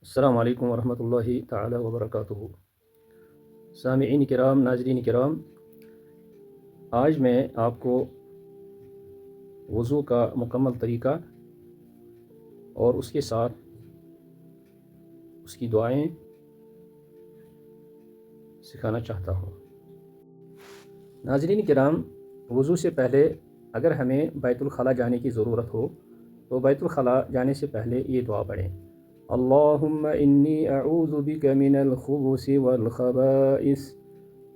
السلام علیکم ورحمۃ اللہ تعالی وبرکاتہ۔ سامعین کرام، ناظرین کرام، آج میں آپ کو وضو کا مکمل طریقہ اور اس کے ساتھ اس کی دعائیں سکھانا چاہتا ہوں۔ ناظرین کرام، وضو سے پہلے اگر ہمیں بیت الخلاء جانے کی ضرورت ہو تو بیت الخلاء جانے سے پہلے یہ دعا پڑھیں: اللہم انی اعوذ بک من الخبث والخبائث،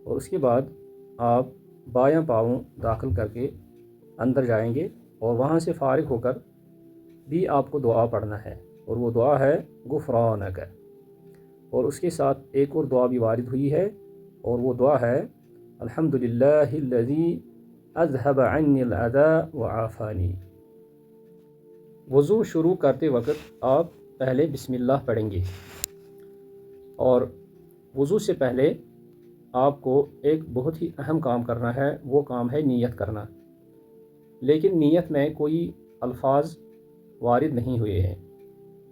اور اس کے بعد آپ بایاں پاؤں داخل کر کے اندر جائیں گے اور وہاں سے فارغ ہو کر بھی آپ کو دعا پڑھنا ہے، اور وہ دعا ہے غفرانک۔ اور اس کے ساتھ ایک اور دعا بھی وارد ہوئی ہے، اور وہ دعا ہے الحمدللہ الذی اذهب عنی الاذی وعافانی۔ وضو شروع کرتے وقت آپ پہلے بسم اللہ پڑھیں گے، اور وضو سے پہلے آپ کو ایک بہت ہی اہم کام کرنا ہے، وہ کام ہے نیت کرنا۔ لیکن نیت میں کوئی الفاظ وارد نہیں ہوئے ہیں،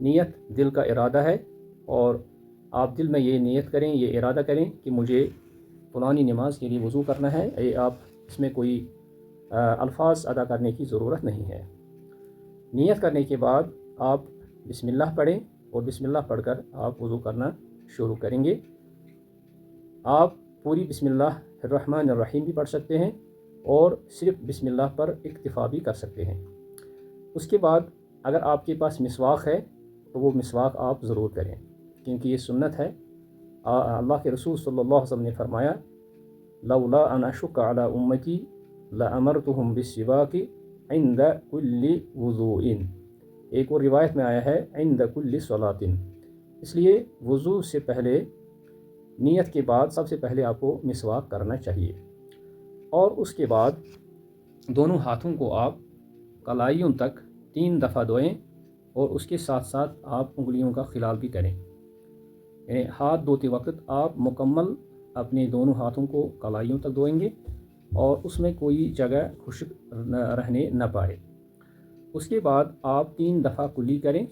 نیت دل کا ارادہ ہے، اور آپ دل میں یہ نیت کریں، یہ ارادہ کریں کہ مجھے فلانی نماز کے لیے وضو کرنا ہے۔ آپ اس میں کوئی الفاظ ادا کرنے کی ضرورت نہیں ہے۔ نیت کرنے کے بعد آپ بسم اللہ پڑھیں، اور بسم اللہ پڑھ کر آپ وضو کرنا شروع کریں گے۔ آپ پوری بسم اللہ الرحمن الرحیم بھی پڑھ سکتے ہیں، اور صرف بسم اللہ پر اکتفا بھی کر سکتے ہیں۔ اس کے بعد اگر آپ کے پاس مسواک ہے تو وہ مسواک آپ ضرور کریں، کیونکہ یہ سنت ہے۔ اللہ کے رسول صلی اللہ علیہ وسلم نے فرمایا: لولا ان اشق علی امتی لامرتهم بالسواک عند کل وضوء۔ ایک اور روایت میں آیا ہے عند کل صلاۃ۔ اس لیے وضو سے پہلے، نیت کے بعد سب سے پہلے آپ کو مسواک کرنا چاہیے، اور اس کے بعد دونوں ہاتھوں کو آپ کلائیوں تک 3 دفعہ دھوئیں، اور اس کے ساتھ ساتھ آپ انگلیوں کا خلال بھی کریں۔ یعنی ہاتھ دھوتے وقت آپ مکمل اپنے دونوں ہاتھوں کو کلائیوں تک دھوئیں گے، اور اس میں کوئی جگہ خشک رہنے نہ پائے۔ اس کے بعد آپ 3 دفعہ کلی کریں،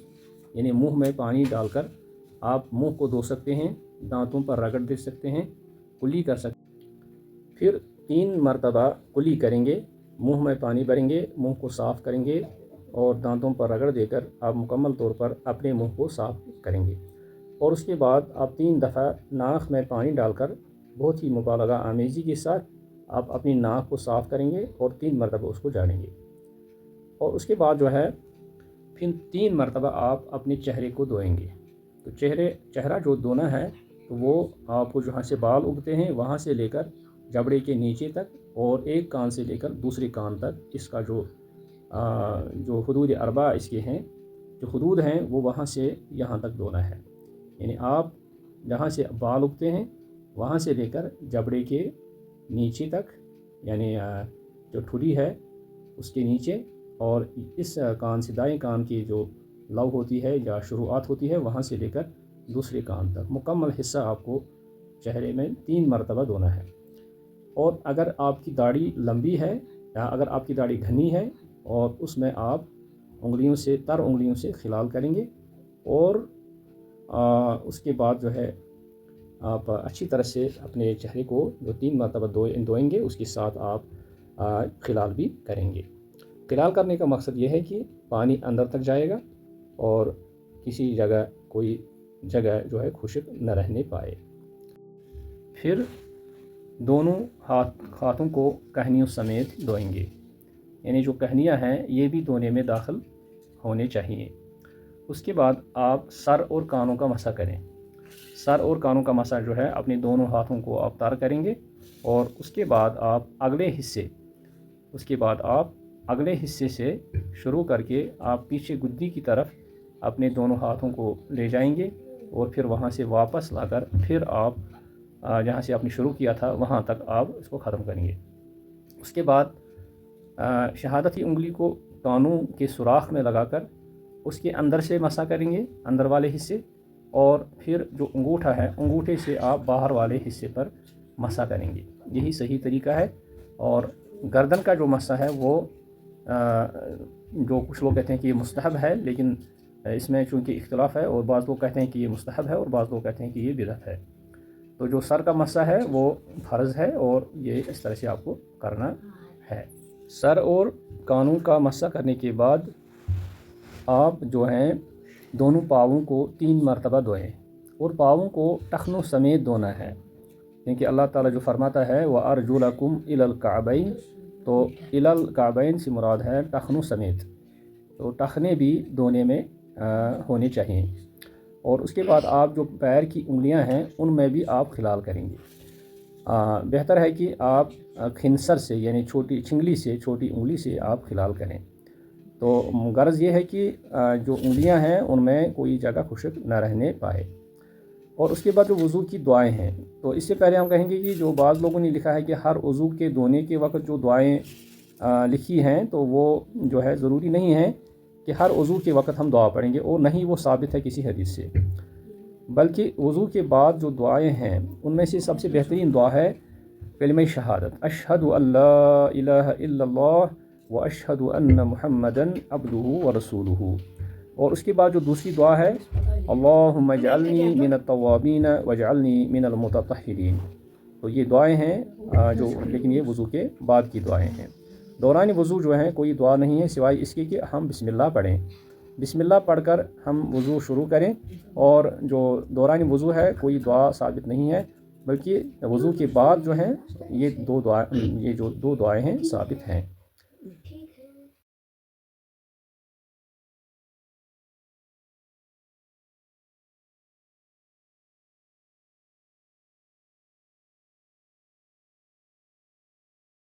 یعنی منہ میں پانی ڈال کر آپ منہ کو دھو سکتے ہیں، دانتوں پر رگڑ دے سکتے ہیں، کلی کر سکتے ہیں۔ پھر 3 مرتبہ کلی کریں گے، منہ میں پانی بھریں گے، منہ کو صاف کریں گے، اور دانتوں پر رگڑ دے کر آپ مکمل طور پر اپنے منہ کو صاف کریں گے۔ اور اس کے بعد آپ 3 دفعہ ناک میں پانی ڈال کر بہت ہی مبالغہ آمیزی کے ساتھ آپ اپنی ناک کو صاف کریں گے، اور 3 مرتبہ اس کو جھاڑیں گے۔ اور اس کے بعد پھر 3 مرتبہ آپ اپنے چہرے کو دھوئیں گے۔ تو چہرہ جو دھونا ہے تو وہ آپ کو جہاں سے بال اگتے ہیں وہاں سے لے کر جبڑے کے نیچے تک، اور ایک کان سے لے کر دوسرے کان تک، اس کا جو حدود 4 اس کے ہیں، جو حدود ہیں وہ وہاں سے یہاں تک دھونا ہے۔ یعنی آپ جہاں سے بال اگتے ہیں وہاں سے لے کر جبڑے کے نیچے تک، یعنی جو ٹھوڑی ہے اس کے نیچے، اور اس کان سے دائیں کان کی جو لو ہوتی ہے یا شروعات ہوتی ہے وہاں سے لے کر دوسرے کان تک مکمل حصہ آپ کو چہرے میں 3 مرتبہ دھونا ہے۔ اور اگر آپ کی داڑھی لمبی ہے یا اگر آپ کی داڑھی گھنی ہے، اور اس میں آپ تر انگلیوں سے خلال کریں گے، اور اس کے بعد آپ اچھی طرح سے اپنے چہرے کو جو 3 مرتبہ دھوئیں گے، اس کے ساتھ آپ خلال بھی کریں گے۔ خلال کرنے کا مقصد یہ ہے کہ پانی اندر تک جائے گا، اور کسی جگہ کوئی جگہ خشک نہ رہنے پائے۔ پھر دونوں ہاتھوں کو کہنیوں سمیت دھوئیں گے، یعنی جو کہنیاں ہیں یہ بھی دھونے میں داخل ہونے چاہیے۔ اس کے بعد آپ سر اور کانوں کا مسح کریں۔ سر اور کانوں کا مسح اپنے دونوں ہاتھوں کو آپ تر کریں گے، اور اس کے بعد آپ اگلے حصے سے شروع کر کے آپ پیچھے گدی کی طرف اپنے دونوں ہاتھوں کو لے جائیں گے، اور پھر وہاں سے واپس لا کر پھر آپ جہاں سے آپ نے شروع کیا تھا وہاں تک آپ اس کو ختم کریں گے۔ اس کے بعد شہادتی انگلی کو کانوں کے سوراخ میں لگا کر اس کے اندر سے مسح کریں گے، اندر والے حصے، اور پھر جو انگوٹھا ہے انگوٹھے سے آپ باہر والے حصے پر مسح کریں گے۔ یہی صحیح طریقہ ہے۔ اور گردن کا جو مسح ہے وہ جو کچھ لوگ کہتے ہیں کہ یہ مستحب ہے، لیکن اس میں چونکہ اختلاف ہے، اور بعض لوگ کہتے ہیں کہ یہ مستحب ہے اور بعض لوگ کہتے ہیں کہ یہ بدعت ہے۔ تو جو سر کا مسح ہے وہ فرض ہے، اور یہ اس طرح سے آپ کو کرنا ہے۔ سر اور کانوں کا مسح کرنے کے بعد آپ جو ہیں دونوں پاؤں کو 3 مرتبہ دھوئیں، اور پاؤں کو ٹخنوں سمیت دھونا ہے، کیونکہ اللہ تعالیٰ جو فرماتا ہے وَأَرْجُلَكُمْ إِلَى الْكَعْبَيْنِ، تو إِلَى الْكَعْبَيْنِ سے مراد ہے ٹخنوں سمیت، تو ٹخنے بھی دھونے میں ہونے چاہیے۔ اور اس کے بعد آپ جو پیر کی انگلیاں ہیں ان میں بھی آپ خلال کریں گے۔ بہتر ہے کہ آپ خنصر سے یعنی چھوٹی چھنگلی سے، چھوٹی انگلی سے آپ خلال کریں۔ تو غرض یہ ہے کہ جو انگلیاں ہیں ان میں کوئی جگہ خشک نہ رہنے پائے۔ اور اس کے بعد جو وضو کی دعائیں ہیں، تو اس سے پہلے ہم کہیں گے کہ جو بعض لوگوں نے لکھا ہے کہ ہر وضو کے دھونے کے وقت جو دعائیں لکھی ہیں تو وہ جو ہے ضروری نہیں ہے کہ ہر وضو کے وقت ہم دعا پڑھیں گے، اور نہ ہی وہ ثابت ہے کسی حدیث سے، بلکہ وضو کے بعد جو دعائیں ہیں ان میں سے سب سے بہترین دعا ہے کلمہ شہادت، اشہد ان لا الہ الا اللہ واشہد ان محمدًا عبدہ ورسولہ۔ اور اس کے بعد جو دوسری دعا ہے اللہم اجعلنی من التوابین واجعلنی من المتطہرین۔ تو یہ دعائیں ہیں لیکن یہ وضو کے بعد کی دعائیں ہیں۔ دوران وضو جو ہیں کوئی دعا نہیں ہے سوائے اس کے کہ ہم بسم اللہ پڑھیں۔ بسم اللہ پڑھ کر ہم وضو شروع کریں، اور جو دوران وضو ہے کوئی دعا ثابت نہیں ہے، بلکہ وضو کے بعد جو ہیں یہ جو دو دعائیں ہیں ثابت ہیں۔